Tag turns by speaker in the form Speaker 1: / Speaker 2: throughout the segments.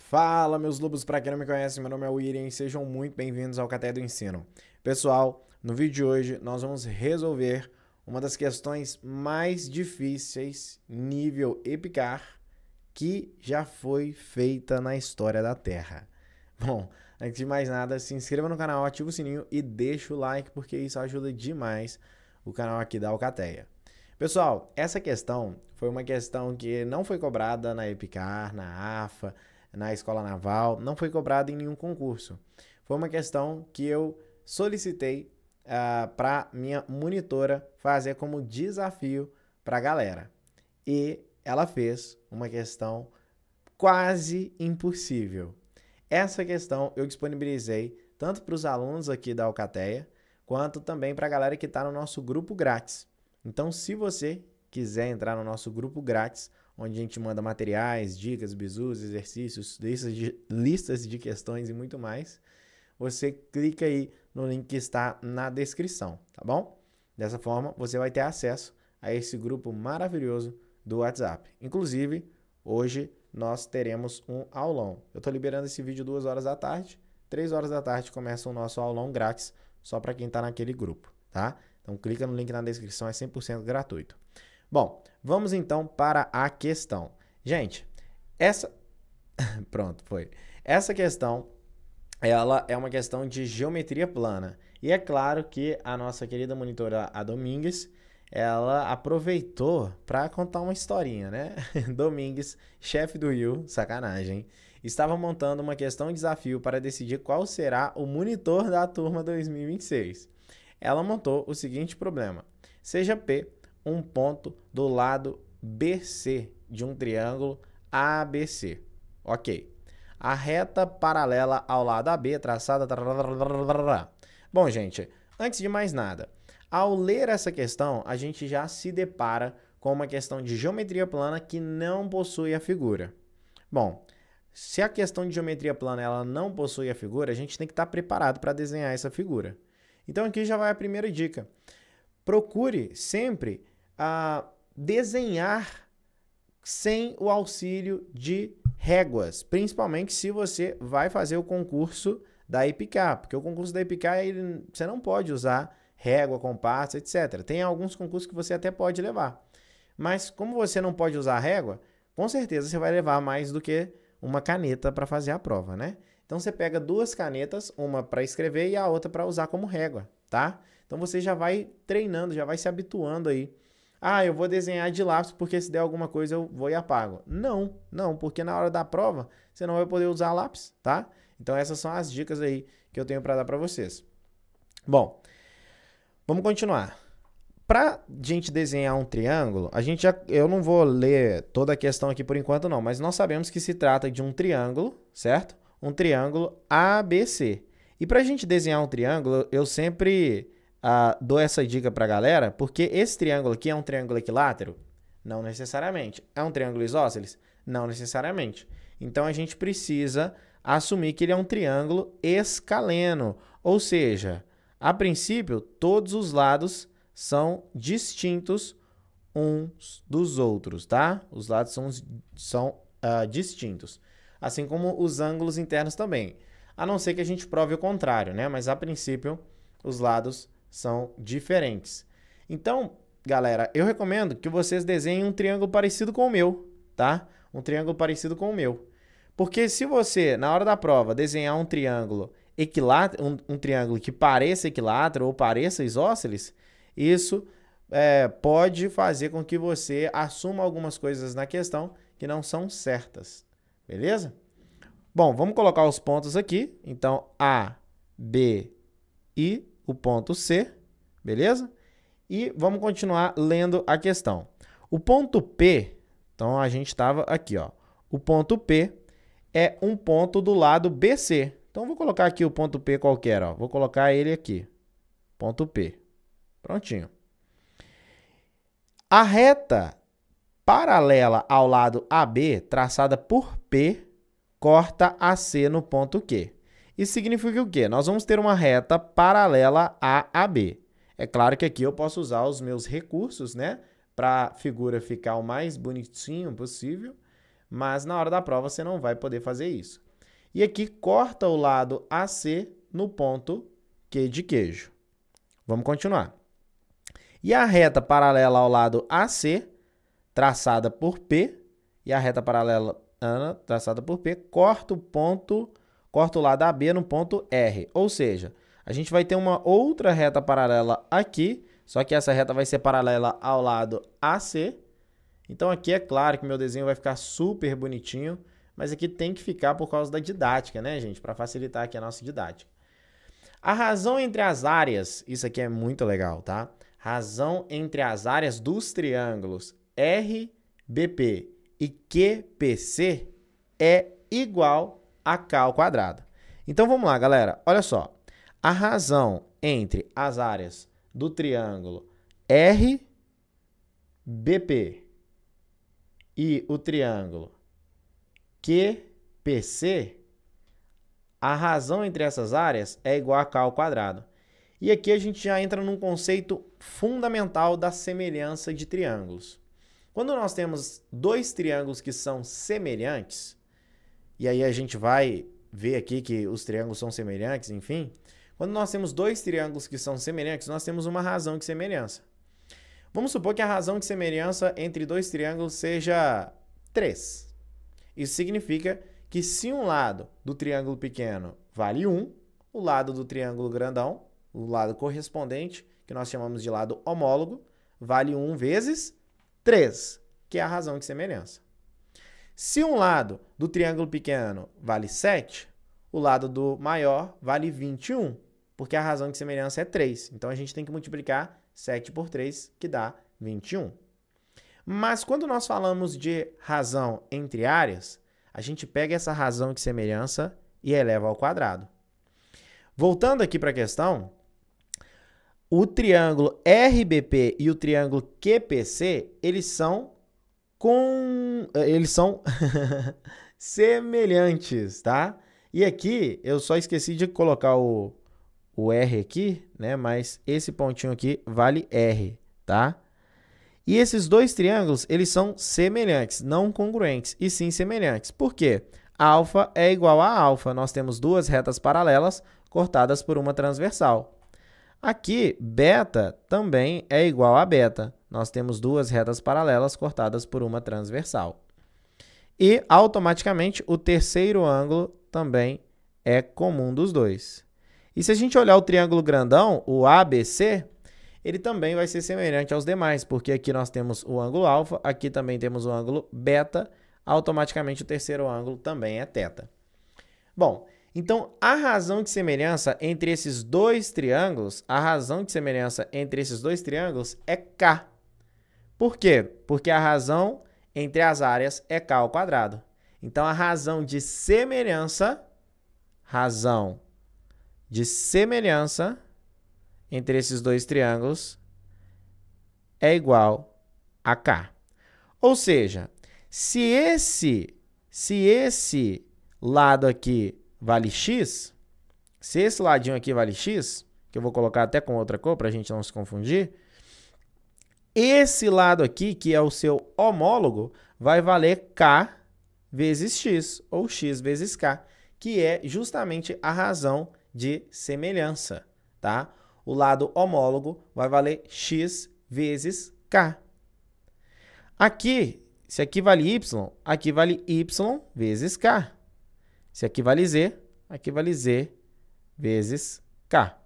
Speaker 1: Fala, meus lobos, para quem não me conhece, meu nome é William e sejam muito bem-vindos ao Cateia do Ensino. Pessoal, no vídeo de hoje nós vamos resolver uma das questões mais difíceis nível EPICAR que já foi feita na história da Terra. Bom, antes de mais nada, se inscreva no canal, ativa o sininho e deixa o like porque isso ajuda demais o canal aqui da Alcateia. Pessoal, essa questão foi uma questão que não foi cobrada na EPICAR, na AFA, na Escola Naval, não foi cobrada em nenhum concurso. Foi uma questão que eu solicitei para minha monitora fazer como desafio para a galera. E ela fez uma questão quase impossível. Essa questão eu disponibilizei tanto para os alunos aqui da Alcateia, quanto também para a galera que está no nosso grupo grátis. Então, se você quiser entrar no nosso grupo grátis, onde a gente manda materiais, dicas, bizus, exercícios, listas de questões e muito mais, você clica aí no link que está na descrição, tá bom? Dessa forma, você vai ter acesso a esse grupo maravilhoso do WhatsApp. Inclusive, hoje nós teremos um aulão. Eu estou liberando esse vídeo 2 horas da tarde, 3 horas da tarde começa o nosso aulão grátis, só para quem está naquele grupo, tá? Então, clica no link na descrição, é 100% gratuito. Bom, vamos então para a questão. Gente, Pronto, foi. Essa questão, ela é uma questão de geometria plana. E é claro que a nossa querida monitora, a Domingues, ela aproveitou para contar uma historinha, né? Domingues, chefe do Rio, sacanagem, estava montando uma questão de desafio para decidir qual será o monitor da turma 2026. Ela montou o seguinte problema. Seja P um ponto do lado BC de um triângulo ABC. Ok. A reta paralela ao lado AB traçada... Bom, gente, antes de mais nada, ao ler essa questão, a gente já se depara com uma questão de geometria plana que não possui a figura. Bom, se a questão de geometria plana ela não possui a figura, a gente tem que estar preparado para desenhar essa figura. Então aqui já vai a primeira dica. Procure sempre desenhar sem o auxílio de réguas, principalmente se você vai fazer o concurso da EPICAR, porque o concurso da EPICAR você não pode usar régua, compasso, etc. Tem alguns concursos que você até pode levar, mas como você não pode usar régua, com certeza você vai levar mais do que uma caneta para fazer a prova, né? Então você pega duas canetas, uma para escrever e a outra para usar como régua, tá? Então você já vai treinando, já vai se habituando aí. Ah, eu vou desenhar de lápis porque se der alguma coisa eu vou e apago. Não, porque na hora da prova você não vai poder usar lápis, tá? Então essas são as dicas aí que eu tenho para dar para vocês. Bom, vamos continuar. Para gente desenhar um triângulo, eu não vou ler toda a questão aqui por enquanto não, mas nós sabemos que se trata de um triângulo, certo? Um triângulo ABC. E para a gente desenhar um triângulo, eu sempre dou essa dica para a galera, porque esse triângulo aqui é um triângulo equilátero? Não necessariamente. É um triângulo isósceles? Não necessariamente. Então, a gente precisa assumir que ele é um triângulo escaleno, ou seja, a princípio, todos os lados são distintos uns dos outros, tá? Os lados são distintos, assim como os ângulos internos também. A não ser que a gente prove o contrário, né? Mas, a princípio, os lados são diferentes. Então, galera, eu recomendo que vocês desenhem um triângulo parecido com o meu, tá? Um triângulo parecido com o meu. Porque se você, na hora da prova, desenhar um triângulo equilátero, um triângulo que pareça equilátero ou pareça isósceles, isso pode fazer com que você assuma algumas coisas na questão que não são certas. Beleza? Bom, vamos colocar os pontos aqui. Então, A, B e o ponto C, beleza? E vamos continuar lendo a questão. O ponto P, então a gente estava aqui, ó. O ponto P é um ponto do lado BC. Então, vou colocar aqui o ponto P qualquer, ó. Vou colocar ele aqui. Ponto P. Prontinho. A reta paralela ao lado AB, traçada por P, corta AC no ponto Q. Isso significa o quê? Nós vamos ter uma reta paralela a AB. É claro que aqui eu posso usar os meus recursos, né? Para a figura ficar o mais bonitinho possível. mas na hora da prova você não vai poder fazer isso. E aqui corta o lado AC no ponto Q de queijo. Vamos continuar. E a reta paralela ao lado AC, traçada por P, e a reta paralela traçada por P, corta o lado AB no ponto R. Ou seja, a gente vai ter uma outra reta paralela aqui, só que essa reta vai ser paralela ao lado AC. Então aqui é claro que meu desenho vai ficar super bonitinho, mas aqui tem que ficar por causa da didática, né, gente? Para facilitar aqui a nossa didática. A razão entre as áreas, isso aqui é muito legal, tá? Razão entre as áreas dos triângulos RBP e QPC é igual a K ao quadrado. Então vamos lá, galera. Olha só. A razão entre as áreas do triângulo RBP e o triângulo QPC, a razão entre essas áreas é igual a K ao quadrado. E aqui a gente já entra num conceito fundamental da semelhança de triângulos. Quando nós temos dois triângulos que são semelhantes, e aí a gente vai ver aqui que os triângulos são semelhantes, enfim. Quando nós temos dois triângulos que são semelhantes, nós temos uma razão de semelhança. Vamos supor que a razão de semelhança entre dois triângulos seja 3. Isso significa que se um lado do triângulo pequeno vale 1, o lado do triângulo grandão, o lado correspondente, que nós chamamos de lado homólogo, vale 1 vezes 3, que é a razão de semelhança. Se um lado do triângulo pequeno vale 7, o lado do maior vale 21, porque a razão de semelhança é 3. Então, a gente tem que multiplicar 7 por 3, que dá 21. Mas, quando nós falamos de razão entre áreas, a gente pega essa razão de semelhança e eleva ao quadrado. Voltando aqui para a questão, o triângulo RBP e o triângulo QPC, eles são semelhantes, tá? E aqui, eu só esqueci de colocar o R aqui, né? Mas esse pontinho aqui vale R, tá? E esses dois triângulos, eles são semelhantes, não congruentes, e sim semelhantes. Por quê? Alfa é igual a alfa. Nós temos duas retas paralelas cortadas por uma transversal. Aqui, beta também é igual a beta. Nós temos duas retas paralelas cortadas por uma transversal. E, automaticamente, o terceiro ângulo também é comum dos dois. E se a gente olhar o triângulo grandão, o ABC, ele também vai ser semelhante aos demais, porque aqui nós temos o ângulo alfa, aqui também temos o ângulo beta, automaticamente o terceiro ângulo também é θ. Bom, então a razão de semelhança entre esses dois triângulos, é K. Por quê? Porque a razão entre as áreas é K ao quadrado. Então a razão de semelhança entre esses dois triângulos é igual a K. Ou seja, se esse lado aqui vale x, se esse ladinho aqui vale x, que eu vou colocar até com outra cor para a gente não se confundir, esse lado aqui, que é o seu homólogo, vai valer k vezes x, ou x vezes k, que é justamente a razão de semelhança, tá? O lado homólogo vai valer x vezes k. Aqui, se aqui vale y vezes k. Se aqui vale z vezes k.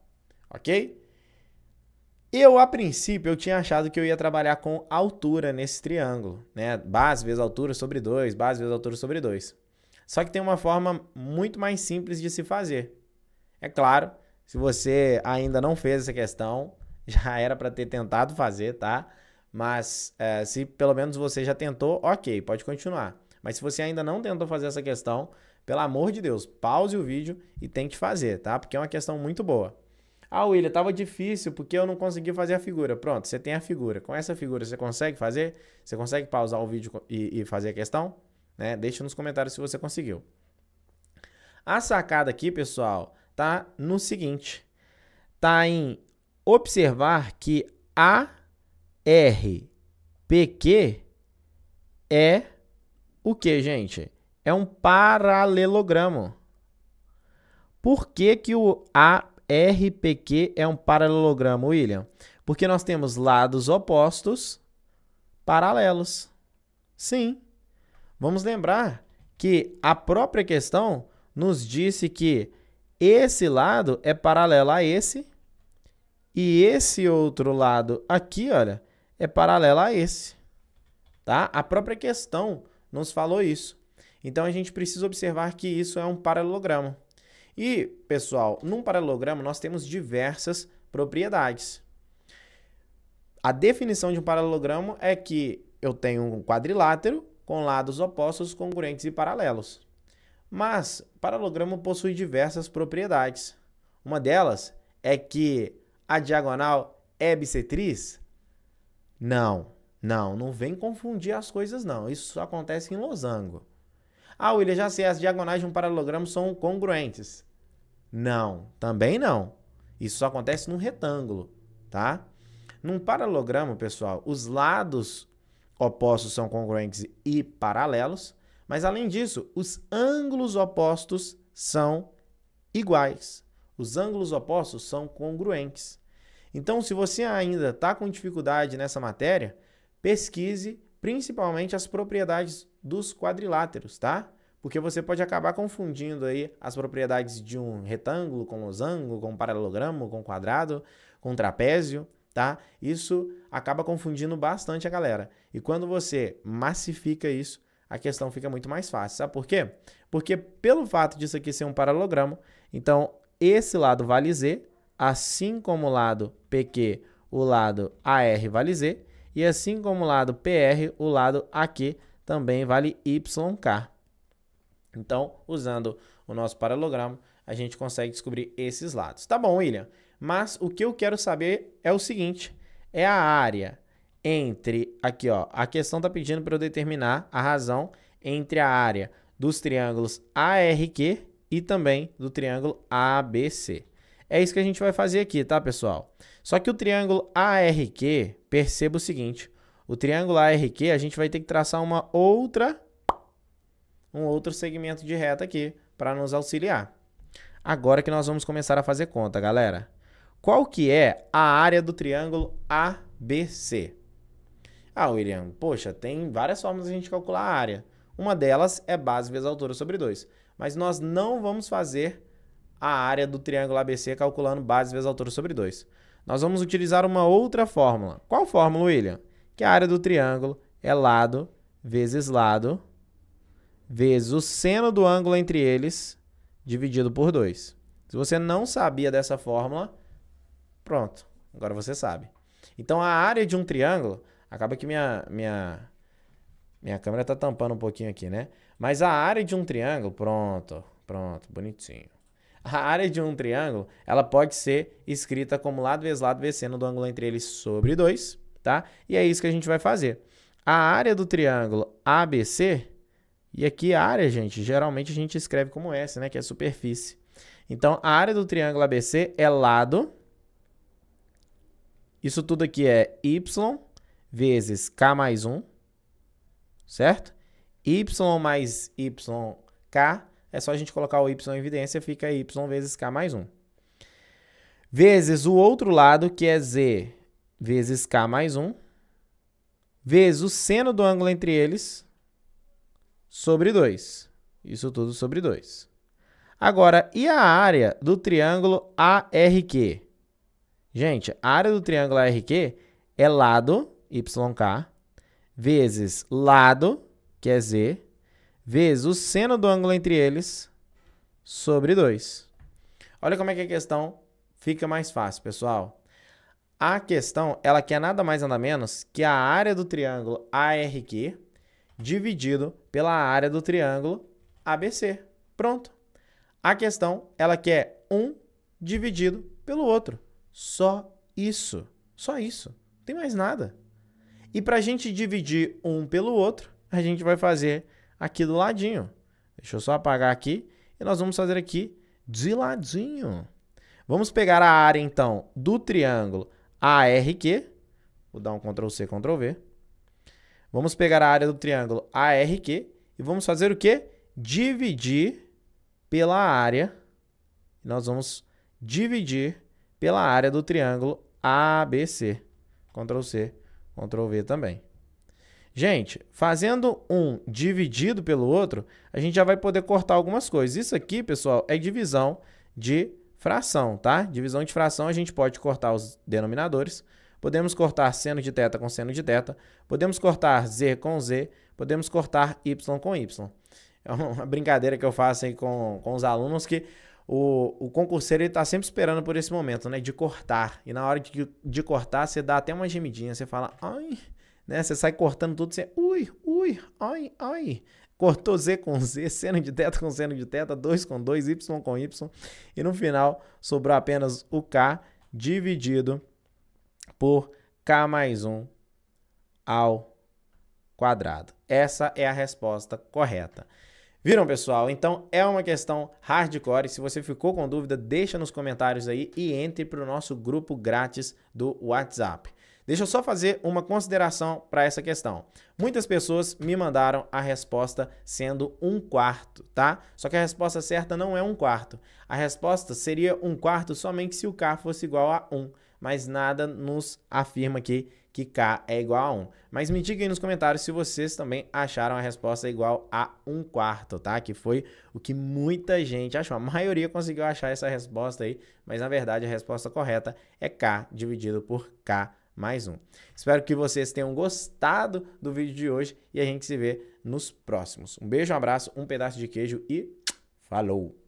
Speaker 1: Ok? A princípio, eu tinha achado que eu ia trabalhar com altura nesse triângulo, né? Base vezes altura sobre 2, base vezes altura sobre 2. Só que tem uma forma muito mais simples de se fazer. É claro, se você ainda não fez essa questão, já era para ter tentado fazer, tá? Mas se pelo menos você já tentou, ok, pode continuar. Mas se você ainda não tentou fazer essa questão, pelo amor de Deus, pause o vídeo e tente fazer, tá? Porque é uma questão muito boa. Ah, William, estava difícil porque eu não consegui fazer a figura. Pronto, você tem a figura. Com essa figura você consegue fazer? Você consegue pausar o vídeo e fazer a questão? Né? Deixa nos comentários se você conseguiu. A sacada aqui, pessoal, tá no seguinte. Tá em observar que ARPQ é o que, gente? É um paralelogramo. Por que que o ARPQ é um paralelogramo, William? Porque nós temos lados opostos paralelos. Sim. Vamos lembrar que a própria questão nos disse que esse lado é paralelo a esse e esse outro lado aqui, olha, é paralelo a esse. Tá? A própria questão nos falou isso. Então, a gente precisa observar que isso é um paralelogramo. E, pessoal, num paralelogramo nós temos diversas propriedades. A definição de um paralelogramo é que eu tenho um quadrilátero com lados opostos, congruentes e paralelos. Mas o paralelogramo possui diversas propriedades. Uma delas é que a diagonal é bissetriz? Não vem confundir as coisas não. Isso só acontece em losango. Ah, William, já sei, as diagonais de um paralelogramo são congruentes. Não, também não. Isso só acontece num retângulo, tá? Num paralelogramo, pessoal, os lados opostos são congruentes e paralelos, mas além disso, os ângulos opostos são iguais. Os ângulos opostos são congruentes. Então, se você ainda está com dificuldade nessa matéria, pesquise principalmente as propriedades dos quadriláteros, tá? Porque você pode acabar confundindo aí as propriedades de um retângulo com losango, com paralelogramo, com quadrado, com trapézio, tá? Isso acaba confundindo bastante a galera. E quando você massifica isso, a questão fica muito mais fácil. Sabe por quê? Porque pelo fato disso aqui ser um paralelogramo, então esse lado vale Z, assim como o lado PQ, o lado AR vale Z, e assim como o lado PR, o lado AQ também vale YK. Então, usando o nosso paralelogramo, a gente consegue descobrir esses lados. Tá bom, William? Mas o que eu quero saber é o seguinte, é a área entre, aqui ó, a questão está pedindo para eu determinar a razão entre a área dos triângulos ARQ e também do triângulo ABC. É isso que a gente vai fazer aqui, tá, pessoal? Só que o triângulo ARQ, perceba o seguinte, o triângulo ARQ a gente vai ter que traçar um outro segmento de reta aqui para nos auxiliar. Agora que nós vamos começar a fazer conta, galera. Qual que é a área do triângulo ABC? Ah, William, poxa, tem várias formas de a gente calcular a área. Uma delas é base vezes altura sobre 2. Mas nós não vamos fazer a área do triângulo ABC calculando base vezes altura sobre 2. Nós vamos utilizar uma outra fórmula. Qual fórmula, William? Que a área do triângulo é lado vezes o seno do ângulo entre eles dividido por 2. Se você não sabia dessa fórmula, pronto, agora você sabe. Então, a área de um triângulo, acaba que minha câmera está tampando um pouquinho aqui, né? Mas a área de um triângulo, pronto, bonitinho. A área de um triângulo, ela pode ser escrita como lado vezes seno do ângulo entre eles sobre 2, tá? E é isso que a gente vai fazer. A área do triângulo ABC, e aqui a área, gente, geralmente a gente escreve como S, né? Que é superfície. Então, a área do triângulo ABC é lado. Isso tudo aqui é Y vezes K mais 1, certo? Y mais YK, é só a gente colocar o Y em evidência, fica Y vezes K mais 1. Vezes o outro lado, que é Z vezes K mais 1, vezes o seno do ângulo entre eles, sobre 2. Isso tudo sobre 2. Agora, e a área do triângulo ARQ? Gente, a área do triângulo ARQ é lado, YK, vezes lado, que é Z, vezes o seno do ângulo entre eles, sobre 2. Olha como é que a questão fica mais fácil, pessoal. A questão, ela quer nada mais nada menos que a área do triângulo ARQ dividido pela área do triângulo ABC. Pronto. A questão, ela quer um dividido pelo outro. Só isso. Só isso. Não tem mais nada. E para a gente dividir um pelo outro, a gente vai fazer aqui do ladinho. Deixa eu só apagar aqui. E nós vamos fazer aqui de ladinho. Vamos pegar a área, então, do triângulo ARQ. Vou dar um Ctrl+C, Ctrl+V. Vamos pegar a área do triângulo ARQ e vamos fazer o quê? Dividir pela área. Nós vamos dividir pela área do triângulo ABC. Ctrl C, Ctrl V também. Gente, fazendo um dividido pelo outro, a gente já vai poder cortar algumas coisas. Isso aqui, pessoal, é divisão de fração, tá? Divisão de fração, a gente pode cortar os denominadores. Podemos cortar seno de θ com seno de θ. Podemos cortar z com z. Podemos cortar y com y. É uma brincadeira que eu faço aí com os alunos que o concurseiro está sempre esperando por esse momento, né? De cortar. E na hora de cortar, você dá até uma gemidinha. Você fala, ai, né? Você sai cortando tudo, você, ui, ai, ai. Cortou z com z, seno de θ com seno de θ, 2 com 2, y com y. E no final, sobrou apenas o k dividido por k mais 1 ao quadrado. Essa é a resposta correta. Viram, pessoal? Então, é uma questão hardcore. Se você ficou com dúvida, deixa nos comentários aí e entre para o nosso grupo grátis do WhatsApp. Deixa eu só fazer uma consideração para essa questão. Muitas pessoas me mandaram a resposta sendo 1/4, tá? Só que a resposta certa não é 1/4. A resposta seria 1/4 somente se o k fosse igual a 1. Mas nada nos afirma aqui que k é igual a 1. Mas me diga aí nos comentários se vocês também acharam a resposta igual a 1/4, tá? Que foi o que muita gente achou. A maioria conseguiu achar essa resposta aí, mas na verdade a resposta correta é k dividido por k mais 1. Espero que vocês tenham gostado do vídeo de hoje e a gente se vê nos próximos. Um beijo, um abraço, um pedaço de queijo e falou!